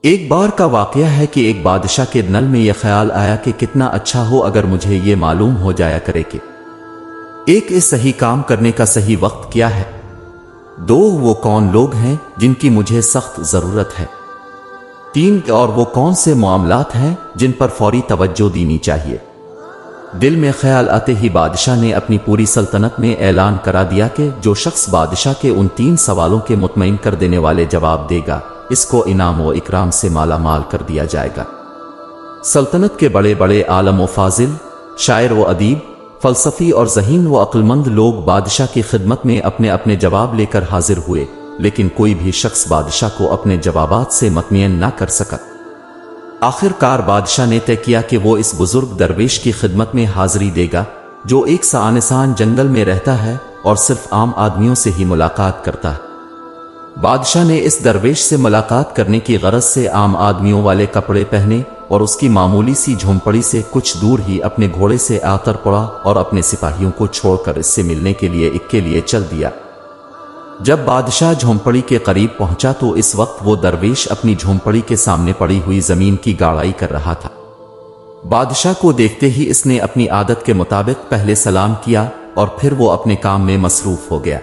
ایک بار کا واقعہ ہے کہ ایک بادشاہ کے دل میں یہ خیال آیا کہ کتنا اچھا ہو اگر مجھے یہ معلوم ہو جایا کرے کہ ایک اس صحیح کام کرنے کا صحیح وقت کیا ہے، دو وہ کون لوگ ہیں جن کی مجھے سخت ضرورت ہے، تین اور وہ کون سے معاملات ہیں جن پر فوری توجہ دینی چاہیے۔ دل میں خیال آتے ہی بادشاہ نے اپنی پوری سلطنت میں اعلان کرا دیا کہ جو شخص بادشاہ کے ان 3 سوالوں کے مطمئن کر دینے والے جواب دے گا اس کو انعام و اکرام سے مالا مال کر دیا جائے گا۔ سلطنت کے بڑے بڑے عالم و فاضل، شاعر و ادیب، فلسفی اور ذہین و عقلمند لوگ بادشاہ کی خدمت میں اپنے اپنے جواب لے کر حاضر ہوئے، لیکن کوئی بھی شخص بادشاہ کو اپنے جوابات سے مطمئن نہ کر سکا۔ آخر کار بادشاہ نے طے کیا کہ وہ اس بزرگ درویش کی خدمت میں حاضری دے گا جو ایک سانسان جنگل میں رہتا ہے اور صرف عام آدمیوں سے ہی ملاقات کرتا ہے۔ بادشاہ نے اس درویش سے ملاقات کرنے کی غرض سے عام آدمیوں والے کپڑے پہنے اور اس کی معمولی سی جھونپڑی سے کچھ دور ہی اپنے گھوڑے سے آتر پڑا اور اپنے سپاہیوں کو چھوڑ کر اس سے ملنے کے لیے چل دیا۔ جب بادشاہ جھونپڑی کے قریب پہنچا تو اس وقت وہ درویش اپنی جھونپڑی کے سامنے پڑی ہوئی زمین کی گاڑائی کر رہا تھا۔ بادشاہ کو دیکھتے ہی اس نے اپنی عادت کے مطابق پہلے سلام کیا اور پھر وہ اپنے کام میں مصروف ہو گیا۔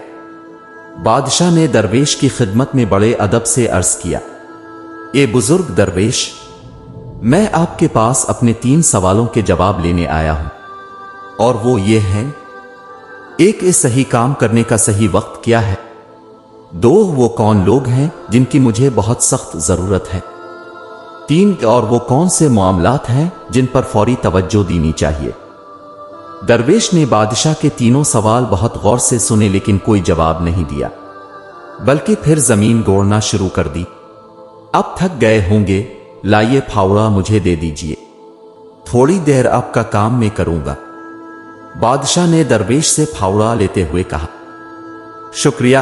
بادشاہ نے درویش کی خدمت میں بڑے ادب سے عرض کیا، اے بزرگ درویش، میں آپ کے پاس اپنے 3 سوالوں کے جواب لینے آیا ہوں، اور وہ یہ ہیں: ایک اس صحیح کام کرنے کا صحیح وقت کیا ہے، دو وہ کون لوگ ہیں جن کی مجھے بہت سخت ضرورت ہے، تین اور وہ کون سے معاملات ہیں جن پر فوری توجہ دینی چاہیے۔ درویش نے بادشاہ کے تینوں سوال بہت غور سے سنے لیکن کوئی جواب نہیں دیا، بلکہ پھر زمین گوڑنا شروع کر دی۔ اب تھک گئے ہوں گے، لائیے پھاوڑا مجھے دے دیجئے، تھوڑی دیر آپ کا کام میں کروں گا۔ بادشاہ نے درویش سے پھاوڑا لیتے ہوئے کہا، شکریہ۔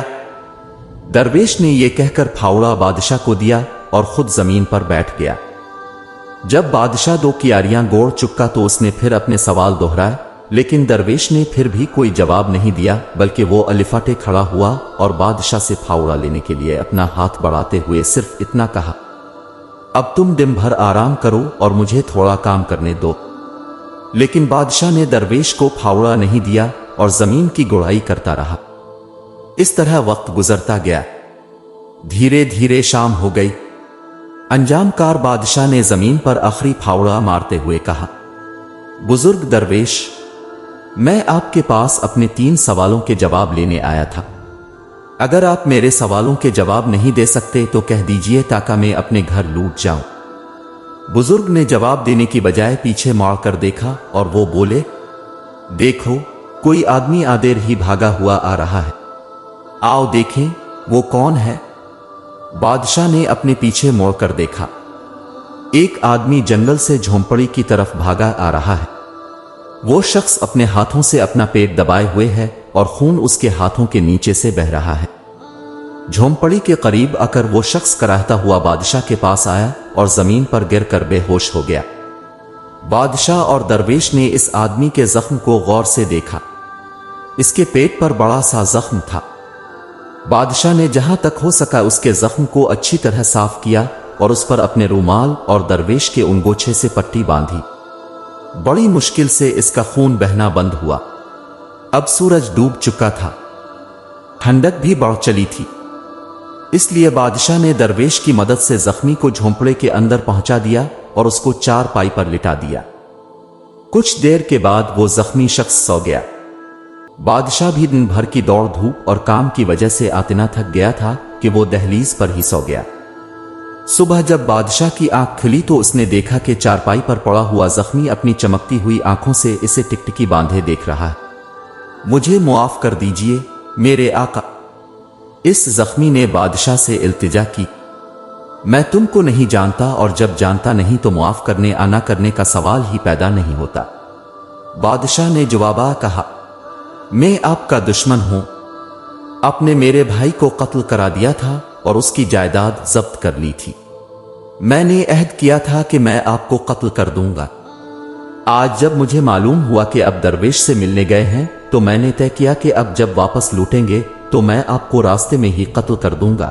درویش نے یہ کہہ کر پھاوڑا بادشاہ کو دیا اور خود زمین پر بیٹھ گیا۔ جب بادشاہ 2 کیاریاں گوڑ چکا تو اس نے پھر اپنے سوال دہرائے، لیکن درویش نے پھر بھی کوئی جواب نہیں دیا، بلکہ وہ الفاٹے کھڑا ہوا اور بادشاہ سے پھاوڑا لینے کے لیے اپنا ہاتھ بڑھاتے ہوئے صرف اتنا کہا، اب تم دن بھر آرام کرو اور مجھے تھوڑا کام کرنے دو۔ لیکن بادشاہ نے درویش کو پھاوڑا نہیں دیا اور زمین کی گڑائی کرتا رہا۔ اس طرح وقت گزرتا گیا، دھیرے دھیرے شام ہو گئی۔ انجام کار بادشاہ نے زمین پر آخری پھاوڑا مارتے ہوئے کہا، بزرگ درویش، میں آپ کے پاس اپنے 3 سوالوں کے جواب لینے آیا تھا، اگر آپ میرے سوالوں کے جواب نہیں دے سکتے تو کہہ دیجئے تاکہ میں اپنے گھر لوٹ جاؤں۔ بزرگ نے جواب دینے کی بجائے پیچھے مڑ کر دیکھا اور وہ بولے، دیکھو کوئی آدمی آدیر ہی بھاگا ہوا آ رہا ہے، آؤ دیکھیں وہ کون ہے۔ بادشاہ نے اپنے پیچھے موڑ کر دیکھا، ایک آدمی جنگل سے جھونپڑی کی طرف بھاگا آ رہا ہے۔ وہ شخص اپنے ہاتھوں سے اپنا پیٹ دبائے ہوئے ہے اور خون اس کے ہاتھوں کے نیچے سے بہہ رہا ہے۔ جھونپڑی کے قریب آ کر وہ شخص کراہتا ہوا بادشاہ کے پاس آیا اور زمین پر گر کر بے ہوش ہو گیا۔ بادشاہ اور درویش نے اس آدمی کے زخم کو غور سے دیکھا، اس کے پیٹ پر بڑا سا زخم تھا۔ بادشاہ نے جہاں تک ہو سکا اس کے زخم کو اچھی طرح صاف کیا اور اس پر اپنے رومال اور درویش کے انگوچھے سے پٹی باندھی۔ بڑی مشکل سے اس کا خون بہنا بند ہوا۔ اب سورج ڈوب چکا تھا، ٹھنڈک بھی بڑھ چلی تھی، اس لیے بادشاہ نے درویش کی مدد سے زخمی کو جھونپڑے کے اندر پہنچا دیا اور اس کو 4 پائی پر لٹا دیا۔ کچھ دیر کے بعد وہ زخمی شخص سو گیا۔ بادشاہ بھی دن بھر کی دوڑ دھوپ اور کام کی وجہ سے اتنا تھک گیا تھا کہ وہ دہلیز پر ہی سو گیا۔ صبح جب بادشاہ کی آنکھ کھلی تو اس نے دیکھا کہ چارپائی پر پڑا ہوا زخمی اپنی چمکتی ہوئی آنکھوں سے اسے ٹکٹکی باندھے دیکھ رہا ہے۔ مجھے معاف کر دیجئے میرے آقا، اس زخمی نے بادشاہ سے التجا کی، میں تم کو نہیں جانتا اور جب جانتا نہیں تو معاف کرنے آنا کرنے کا سوال ہی پیدا نہیں ہوتا۔ بادشاہ نے جوابا کہا، میں آپ کا دشمن ہوں، آپ نے میرے بھائی کو قتل کرا دیا تھا اور اس کی جائیداد ضبط کر لی تھی۔ میں نے عہد کیا تھا کہ میں آپ کو قتل کر دوں گا۔ آج جب مجھے معلوم ہوا کہ اب درویش سے ملنے گئے ہیں تو میں نے طے کیا کہ اب جب واپس لوٹیں گے تو میں آپ کو راستے میں ہی قتل کر دوں گا،